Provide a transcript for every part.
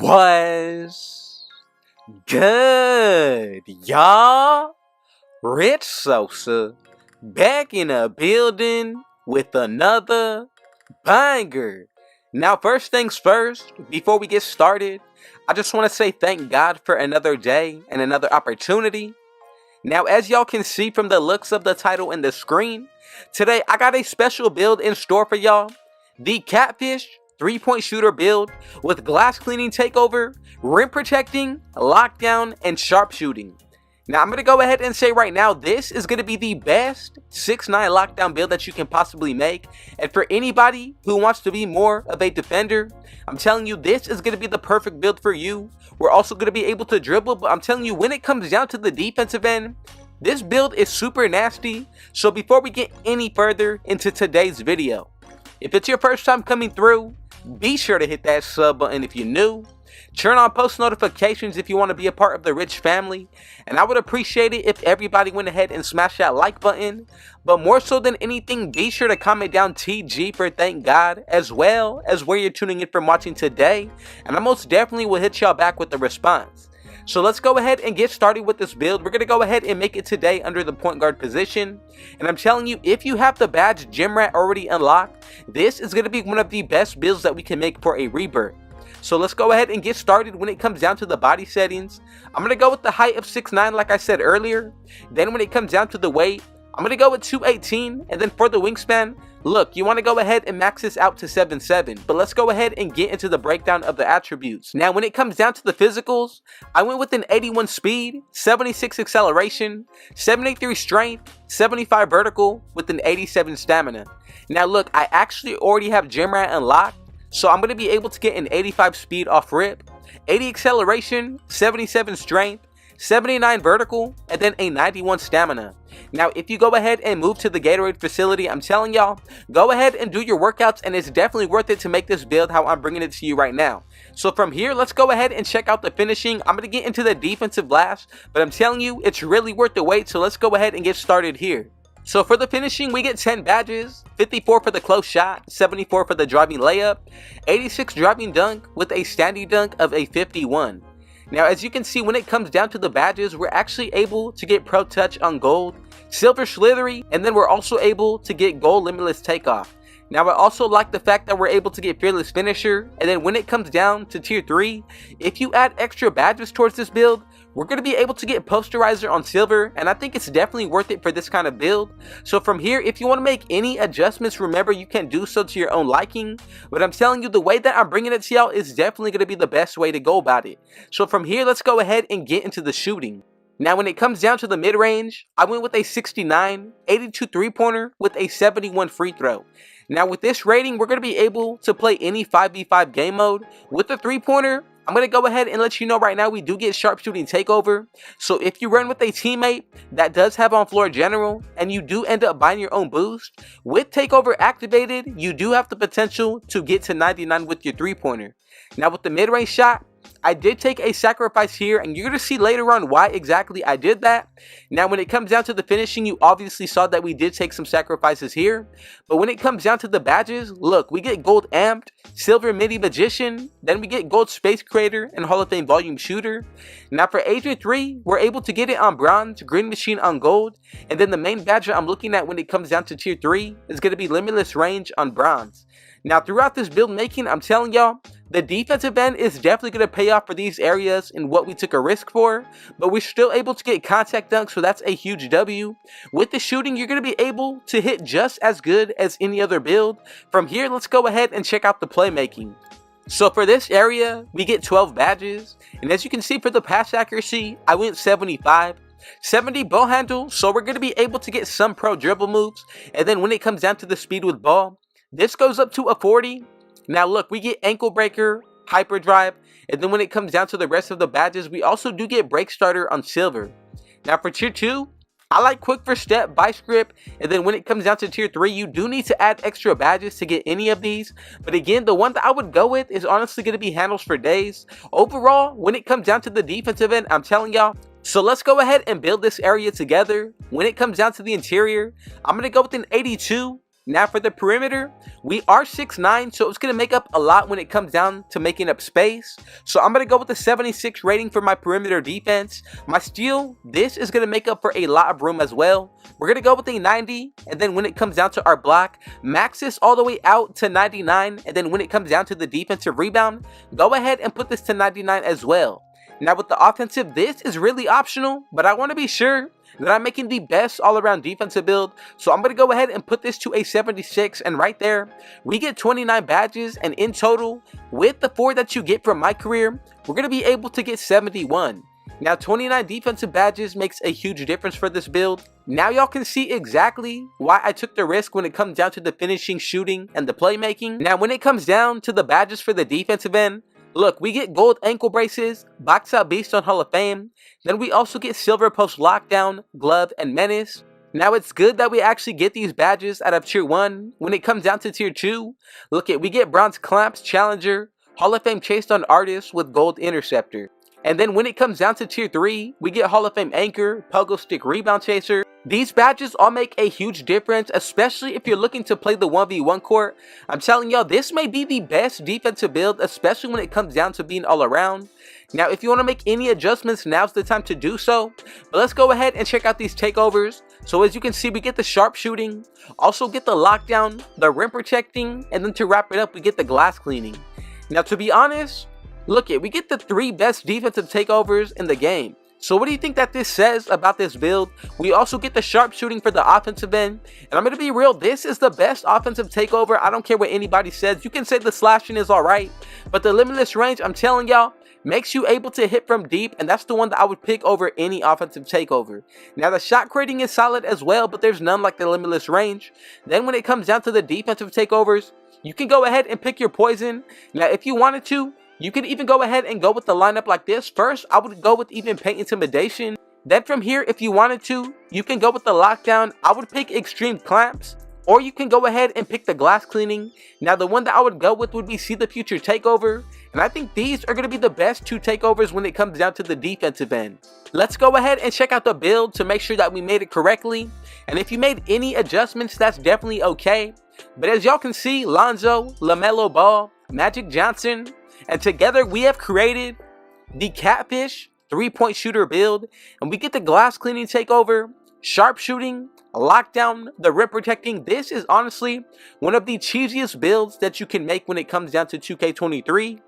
Was good, y'all? Rich Sosa back in a building with another banger. Now, first things first, before we get started, I just want to say thank God for another day and another opportunity. Now, as y'all can see from the looks of the title and the screen, today I got a special build in store for y'all. The Catfish 3-point shooter build with glass cleaning takeover, rim protecting, lockdown, and sharpshooting. Now I'm going to go ahead and say right now, this is going to be the best 6'9 lockdown build that you can possibly make. And for anybody who wants to be more of a defender, I'm telling you, this is going to be the perfect build for you. We're also going to be able to dribble, but I'm telling you, when it comes down to the defensive end, this build is super nasty. So before we get any further into today's video, if it's your first time coming through, be sure to hit that sub button if you're new. Turn on post notifications if you want to be a part of the Rich family. And I would appreciate it if everybody went ahead and smashed that like button. But more so than anything, be sure to comment down TG for thank God, as well as where you're tuning in from watching today. And I most definitely will hit y'all back with a response. So let's go ahead and get started with this build. We're going to go ahead and make it today under the point guard position. And I'm telling you, if you have the badge Gym Rat already unlocked, this is going to be one of the best builds that we can make for a rebirth. So let's go ahead and get started. When it comes down to the body settings, I'm going to go with the height of 6'9 like I said earlier. Then when it comes down to the weight, I'm going to go with 218. And then for the wingspan, look, you want to go ahead and max this out to 7'7". But let's go ahead and get into the breakdown of the attributes. Now when it comes down to the physicals, I went with an 81 speed, 76 acceleration, 73 strength, 75 vertical with an 87 stamina. Now look, I actually already have Gym Rat unlocked. So I'm going to be able to get an 85 speed off rip, 80 acceleration, 77 strength, 79 vertical, and then a 91 stamina. Now if you go ahead and move to the Gatorade facility, I'm telling y'all, go ahead and do your workouts, and it's definitely worth it to make this build how I'm bringing it to you right now. So from here, let's go ahead and check out the finishing. I'm going to get into the defensive blast, but I'm telling you, it's really worth the wait. So let's go ahead and get started here. So for the finishing, we get 10 badges, 54 for the close shot, 74 for the driving layup, 86 driving dunk with a standing dunk of a 51. Now as you can see, when it comes down to the badges, we're actually able to get pro touch on gold, silver slithery, and then we're also able to get gold limitless takeoff. Now I also like the fact that we're able to get fearless finisher, and then when it comes down to tier 3, if you add extra badges towards this build, we're going to be able to get posterizer on silver, and I think it's definitely worth it for this kind of build. So from here, if you want to make any adjustments, remember you can do so to your own liking, but I'm telling you, the way that I'm bringing it to y'all is definitely going to be the best way to go about it. So from here, let's go ahead and get into the shooting. Now when it comes down to the mid-range, I went with a 69, 82 three-pointer with a 71 free throw. Now with this rating, we're going to be able to play any 5v5 game mode. With the three-pointer, I'm going to go ahead and let you know right now, we do get sharpshooting takeover. So if you run with a teammate that does have on floor general, and you do end up buying your own boost, with takeover activated, you do have the potential to get to 99 with your three-pointer. Now with the mid-range shot, I did take a sacrifice here, and you're going to see later on why exactly I did that. Now when it comes down to the finishing, you obviously saw that we did take some sacrifices here. But when it comes down to the badges, look, we get gold amped, silver midi magician, then we get gold space creator and Hall of Fame volume shooter. Now for Agent 3, we're able to get it on bronze, green machine on gold, and then the main badge I'm looking at when it comes down to tier 3 is going to be limitless range on bronze. Now throughout this build making, I'm telling y'all, the defensive end is definitely going to pay off for these areas and what we took a risk for, but we're still able to get contact dunks, so that's a huge W. With the shooting, you're going to be able to hit just as good as any other build. From here, let's go ahead and check out the playmaking. So for this area, we get 12 badges, and as you can see for the pass accuracy, I went 75. 70 ball handle, so we're going to be able to get some pro dribble moves, and then when it comes down to the speed with ball, this goes up to a 40. Now look, we get ankle breaker, hyperdrive, and then when it comes down to the rest of the badges, we also do get break starter on silver. Now for tier 2, I like quick first step, vice grip, and then when it comes down to tier 3, you do need to add extra badges to get any of these. But again, the one that I would go with is honestly going to be handles for days. Overall, when it comes down to the defensive end, I'm telling y'all, so let's go ahead and build this area together. When it comes down to the interior, I'm going to go with an 82, Now for the perimeter, we are 6'9", so it's going to make up a lot when it comes down to making up space. So I'm going to go with the 76 rating for my perimeter defense. My steal, this is going to make up for a lot of room as well. We're going to go with a 90, and then when it comes down to our block, max this all the way out to 99, and then when it comes down to the defensive rebound, go ahead and put this to 99 as well. Now with the offensive, this is really optional, but I want to be sure that I'm making the best all-around defensive build, so I'm going to go ahead and put this to a 76, and right there, we get 29 badges, and in total, with the 4 that you get from my career, we're going to be able to get 71. Now 29 defensive badges makes a huge difference for this build. Now y'all can see exactly why I took the risk when it comes down to the finishing, shooting, and the playmaking. Now when it comes down to the badges for the defensive end, look, we get gold ankle braces, box out beast on Hall of Fame, then we also get silver post lockdown, glove, and menace. Now it's good that we actually get these badges out of tier 1. When it comes down to tier 2, look at, we get bronze clamps, challenger, Hall of Fame chased on artist with gold interceptor. And then when it comes down to tier 3, we get Hall of Fame anchor, pogo stick rebound chaser. These badges all make a huge difference, especially if you're looking to play the 1v1 court. I'm telling y'all, this may be the best defensive build, especially when it comes down to being all around. Now, if you want to make any adjustments, now's the time to do so. But let's go ahead and check out these takeovers. So as you can see, we get the sharpshooting, also get the lockdown, the rim protecting, and then to wrap it up, we get the glass cleaning. Now, to be honest, look it, we get the 3 best defensive takeovers in the game. So what do you think that this says about this build? We also get the sharpshooting for the offensive end. And I'm going to be real, this is the best offensive takeover. I don't care what anybody says. You can say the slashing is alright, but the limitless range, I'm telling y'all, makes you able to hit from deep, and that's the one that I would pick over any offensive takeover. Now the shot creating is solid as well, but there's none like the limitless range. Then when it comes down to the defensive takeovers, you can go ahead and pick your poison. Now if you wanted to, you can even go ahead and go with the lineup like this. First, I would go with even paint intimidation. Then from here, if you wanted to, you can go with the lockdown. I would pick extreme clamps, or you can go ahead and pick the glass cleaning. Now the one that I would go with would be see the future takeover. And I think these are going to be the best 2 takeovers when it comes down to the defensive end. Let's go ahead and check out the build to make sure that we made it correctly. And if you made any adjustments, that's definitely okay. But as y'all can see, Lonzo, LaMelo Ball, Magic Johnson, and together we have created the Catfish 3-point shooter build. And we get the glass cleaning takeover, sharpshooting, lockdown, the rim protecting. This is honestly one of the cheesiest builds that you can make when it comes down to 2K23.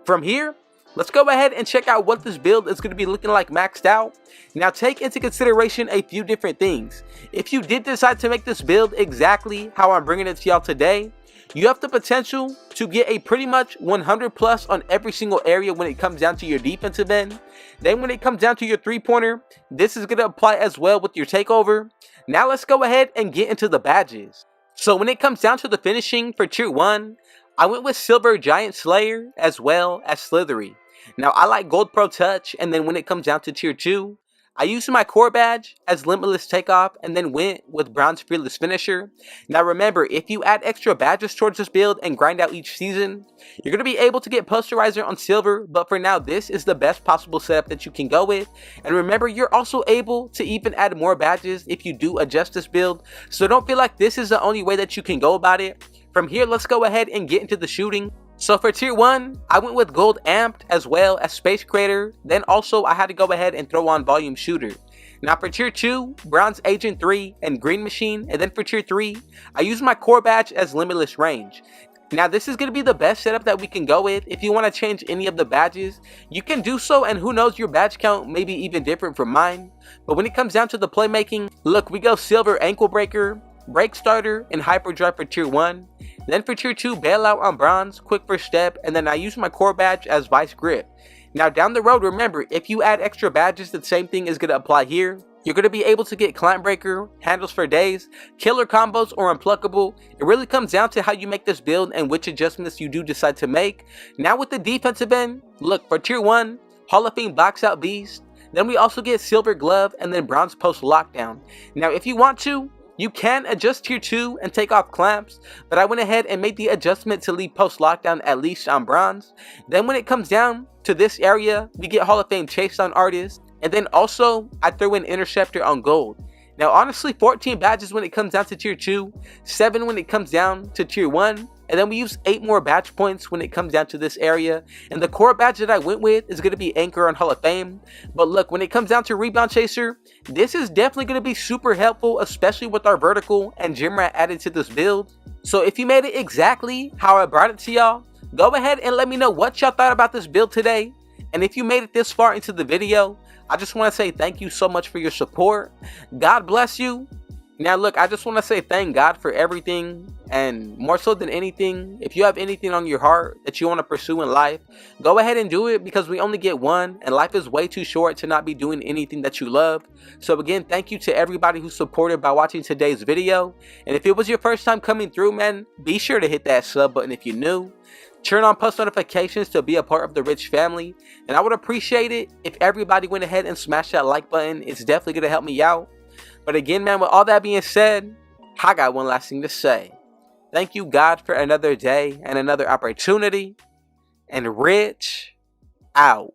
From here, let's go ahead and check out what this build is going to be looking like maxed out. Now take into consideration a few different things. If you did decide to make this build exactly how I'm bringing it to y'all today, you have the potential to get a pretty much 100 plus on every single area when it comes down to your defensive end. Then when it comes down to your 3-pointer, this is going to apply as well with your takeover. Now let's go ahead and get into the badges. So when it comes down to the finishing for tier 1, I went with Silver Giant Slayer as well as Slithery. Now I like Gold Pro Touch, and then when it comes down to tier 2, I used my core badge as Limitless Takeoff and then went with Bronze Fearless Finisher. Now remember, if you add extra badges towards this build and grind out each season, you're going to be able to get Posterizer on Silver, but for now this is the best possible setup that you can go with. And remember, you're also able to even add more badges if you do adjust this build, so don't feel like this is the only way that you can go about it. From here, let's go ahead and get into the shooting. So for tier 1, I went with Gold Amped as well as Space Creator. Then also I had to go ahead and throw on Volume Shooter. Now for tier 2, Bronze Agent 3 and Green Machine. And then for tier 3, I used my core badge as Limitless Range. Now this is going to be the best setup that we can go with. If you want to change any of the badges, you can do so, and who knows, your badge count may be even different from mine. But when it comes down to the playmaking, look, we go Silver Ankle Breaker, Break Starter, and Hyperdrive for tier 1. Then for tier 2, Bailout on Bronze, Quick First Step, and then I use my core badge as Vice Grip. Now down the road, remember, if you add extra badges, the same thing is going to apply here. You're going to be able to get Clamp Breaker, Handles for Days, Killer Combos, or Unpluckable. It really comes down to how you make this build and which adjustments you do decide to make. Now with the defensive end, look, for tier 1, Hall of Fame Box Out Beast. Then we also get Silver Glove and then Bronze Post Lockdown. Now if you want to, you can adjust tier 2 and take off clamps, but I went ahead and made the adjustment to leave post lockdown at least on bronze. Then when it comes down to this area, we get Hall of Fame Chase on Artist, and then also I throw in Interceptor on gold. Now honestly, 14 badges when it comes down to tier 2, 7 when it comes down to tier 1, and then we use 8 more badge points when it comes down to this area. And the core badge that I went with is going to be Anchor on Hall of Fame. But look, when it comes down to Rebound Chaser, this is definitely going to be super helpful, especially with our vertical and gym rat added to this build. So if you made it exactly how I brought it to y'all, go ahead and let me know what y'all thought about this build today. And if you made it this far into the video, I just want to say thank you so much for your support. God bless you. Now look, I just want to say thank God for everything, and more so than anything, if you have anything on your heart that you want to pursue in life, go ahead and do it, because we only get one and life is way too short to not be doing anything that you love. So again, thank you to everybody who supported by watching today's video. And if it was your first time coming through, man, be sure to hit that sub button if you're new. Turn on post notifications to be a part of the Rich family, and I would appreciate it if everybody went ahead and smashed that like button. It's definitely going to help me out. But again, man, with all that being said, I got one last thing to say. Thank you, God, for another day and another opportunity, and Rich out.